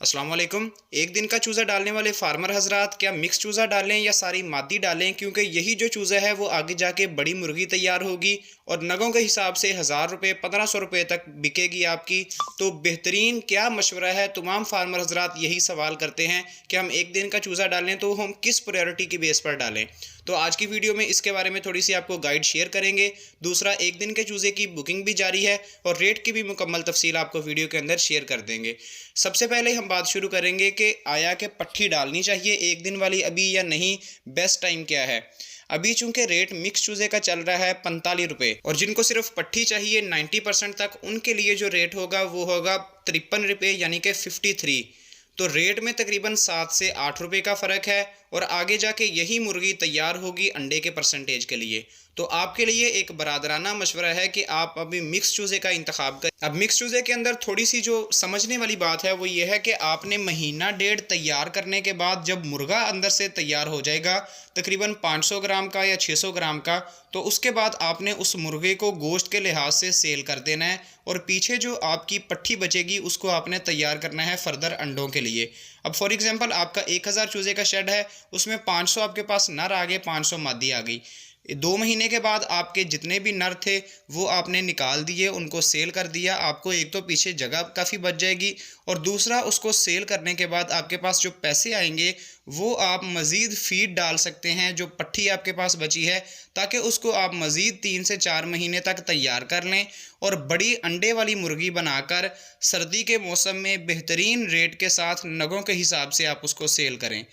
अस्सलाम वालेकुम। एक दिन का चूज़ा डालने वाले फार्मर हजरात क्या मिक्स चूज़ा डालें या सारी मादी डालें, क्योंकि यही जो चूज़ा है वो आगे जाके बड़ी मुर्गी तैयार होगी और नगों के हिसाब से 1000 रुपये 1500 रुपये तक बिकेगी आपकी। तो बेहतरीन क्या मशवरा है, तमाम फार्मर हजरात यही सवाल करते हैं कि हम एक दिन का चूज़ा डालें तो हम किस प्रायोरिटी की बेस पर डालें। तो आज की वीडियो में इसके बारे में थोड़ी सी आपको गाइड शेयर करेंगे। दूसरा, एक दिन के चूज़े की बुकिंग भी जारी है और रेट की भी मुकम्मल तफसील आपको वीडियो के अंदर शेयर कर देंगे। सबसे पहले हम बात शुरू करेंगे कि आया कि पट्ठी डालनी चाहिए एक दिन वाली अभी या नहीं, बेस्ट टाइम क्या है। अभी चूंकि रेट मिक्स चूज़े का चल रहा है 45 रुपये और जिनको सिर्फ पट्ठी चाहिए 90% तक, उनके लिए जो रेट होगा वो होगा 53 रुपये यानी कि 53। तो रेट में तकरीबन 7 से 8 रुपये का फ़र्क है और आगे जाके यही मुर्गी तैयार होगी अंडे के परसेंटेज के लिए। तो आपके लिए एक बरादराना मशवरा है कि आप अभी मिक्स चूज़े का इंतखाब करें। अब मिक्स चूज़े के अंदर थोड़ी सी जो समझने वाली बात है वो ये है कि आपने महीना डेढ़ तैयार करने के बाद जब मुर्गा अंदर से तैयार हो जाएगा तकरीबन 500 ग्राम का या 600 ग्राम का, तो उसके बाद आपने उस मुर्गे को गोश्त के लिहाज से सेल कर देना है और पीछे जो आपकी पट्ठी बचेगी उसको आपने तैयार करना है फर्दर अंडों के लिए। अब फॉर एग्जांपल आपका 1000 चूज़े का शेड है, उसमें 500 आपके पास नर आ गए, 500 मादी आ गई। 2 महीने के बाद आपके जितने भी नर थे वो आपने निकाल दिए, उनको सेल कर दिया। आपको एक तो पीछे जगह काफ़ी बच जाएगी और दूसरा उसको सेल करने के बाद आपके पास जो पैसे आएंगे वो आप मज़ीद फीड डाल सकते हैं जो पट्ठी आपके पास बची है, ताकि उसको आप मज़ीद 3 से 4 महीने तक तैयार कर लें और बड़ी अंडे वाली मुर्गी बनाकर सर्दी के मौसम में बेहतरीन रेट के साथ नगों के हिसाब से आप उसको सेल करें।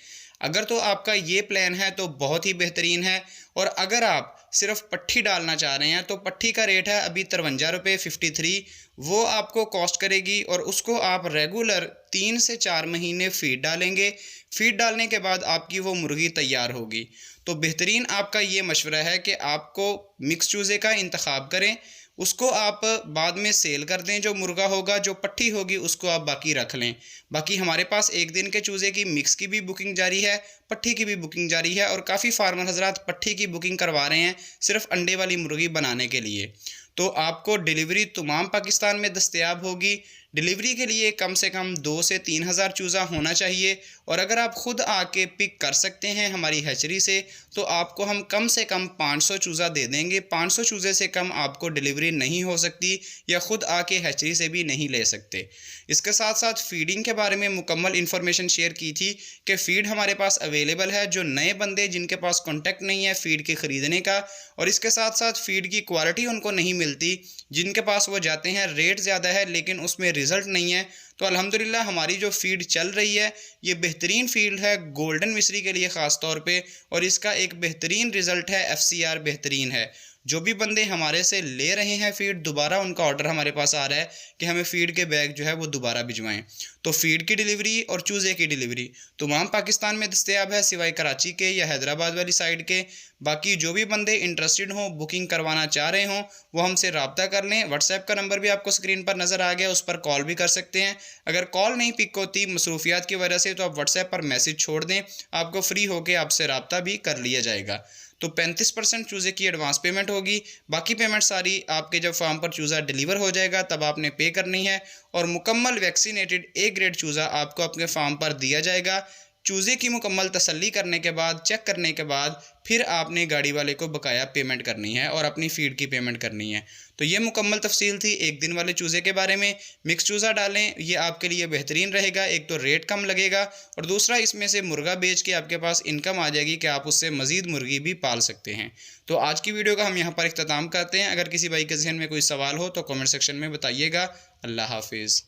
अगर तो आपका ये प्लान है तो बहुत ही बेहतरीन है। और अगर आप सिर्फ पट्ठी डालना चाह रहे हैं तो पट्ठी का रेट है अभी 53 रुपये 53। वो आपको कॉस्ट करेगी और उसको आप रेगुलर 3 से 4 महीने फीड डालेंगे। फीड डालने के बाद आपकी वो मुर्गी तैयार होगी। तो बेहतरीन आपका ये मशवरा है कि आपको मिक्स चूज़े का इंतखाब करें, उसको आप बाद में सेल कर दें जो मुर्गा होगा, जो पट्ठी होगी उसको आप बाकी रख लें। बाकी हमारे पास एक दिन के चूज़े की मिक्स की भी बुकिंग जारी है, पट्ठी की भी बुकिंग जारी है और काफ़ी फार्मर हजरात पट्ठी की बुकिंग करवा रहे हैं सिर्फ अंडे वाली मुर्गी बनाने के लिए। तो आपको डिलीवरी तमाम पाकिस्तान में दस्तयाब होगी। डिलीवरी के लिए कम से कम 2 से 3 हज़ार चूज़ा होना चाहिए और अगर आप ख़ुद आके पिक कर सकते हैं हमारी हैचरी से तो आपको हम कम से कम 500 चूज़ा दे देंगे। 500 चूज़े से कम आपको डिलीवरी नहीं हो सकती या ख़ुद आके हैचरी से भी नहीं ले सकते। इसके साथ साथ फ़ीडिंग के बारे में मुकम्मल इन्फॉर्मेशन शेयर की थी कि फ़ीड हमारे पास अवेलेबल है जो नए बंदे जिनके पास कॉन्टैक्ट नहीं है फ़ीड के ख़रीदने का, और इसके साथ साथ फ़ीड की क्वालिटी उनको नहीं मिलती, जिनके पास वो जाते हैं रेट ज़्यादा है लेकिन उसमें रिज़ल्ट नहीं है। तो अल्हम्दुलिल्लाह हमारी जो फ़ीड चल रही है ये बेहतरीन फ़ीड है गोल्डन मिस्री के लिए ख़ास तौर पे, और इसका एक बेहतरीन रिज़ल्ट है, FCR बेहतरीन है। जो भी बंदे हमारे से ले रहे हैं फ़ीड, दोबारा उनका ऑर्डर हमारे पास आ रहा है कि हमें फ़ीड के बैग जो है वो दोबारा भिजवाएं। तो फ़ीड की डिलीवरी और चूज़े की डिलीवरी तमाम पाकिस्तान में दस्तयाब है सिवाय कराची के या हैदराबाद वाली साइड के। बाकी जो भी बंदे इंटरेस्टेड हों, बुकिंग करवाना चाह रहे हों, वो हमसे रब्ता कर लें। व्हाट्सएप का नंबर भी आपको स्क्रीन पर नज़र आ गया, उस पर कॉल भी कर सकते हैं। अगर कॉल नहीं पिक होती मसरूफियात की वजह से तो आप व्हाट्सएप पर मैसेज छोड़ दें, आपको फ्री होकर आपसे रब्ता भी कर लिया जाएगा। तो 35% चूज़े की एडवांस पेमेंट होगी, बाकी पेमेंट सारी आपके जब फार्म पर चूज़ा डिलीवर हो जाएगा तब आपने पे करनी है और मुकम्मल वैक्सीनेटेड A ग्रेड चूज़ा आपको अपने फार्म पर दिया जाएगा। चूज़े की मुकम्मल तसल्ली करने के बाद, चेक करने के बाद फिर आपने गाड़ी वाले को बकाया पेमेंट करनी है और अपनी फ़ीड की पेमेंट करनी है। तो ये मुकम्मल तफसील थी एक दिन वाले चूज़े के बारे में। मिक्स चूज़ा डालें, ये आपके लिए बेहतरीन रहेगा। एक तो रेट कम लगेगा और दूसरा इसमें से मुर्गा बेच के आपके पास इनकम आ जाएगी कि आप उससे मज़ीद मुर्गी भी पाल सकते हैं। तो आज की वीडियो का हम यहाँ पर इख्तिताम करते हैं। अगर किसी भाई के ज़हन में कोई सवाल हो तो कमेंट सेक्शन में बताइएगा। अल्लाह हाफिज़।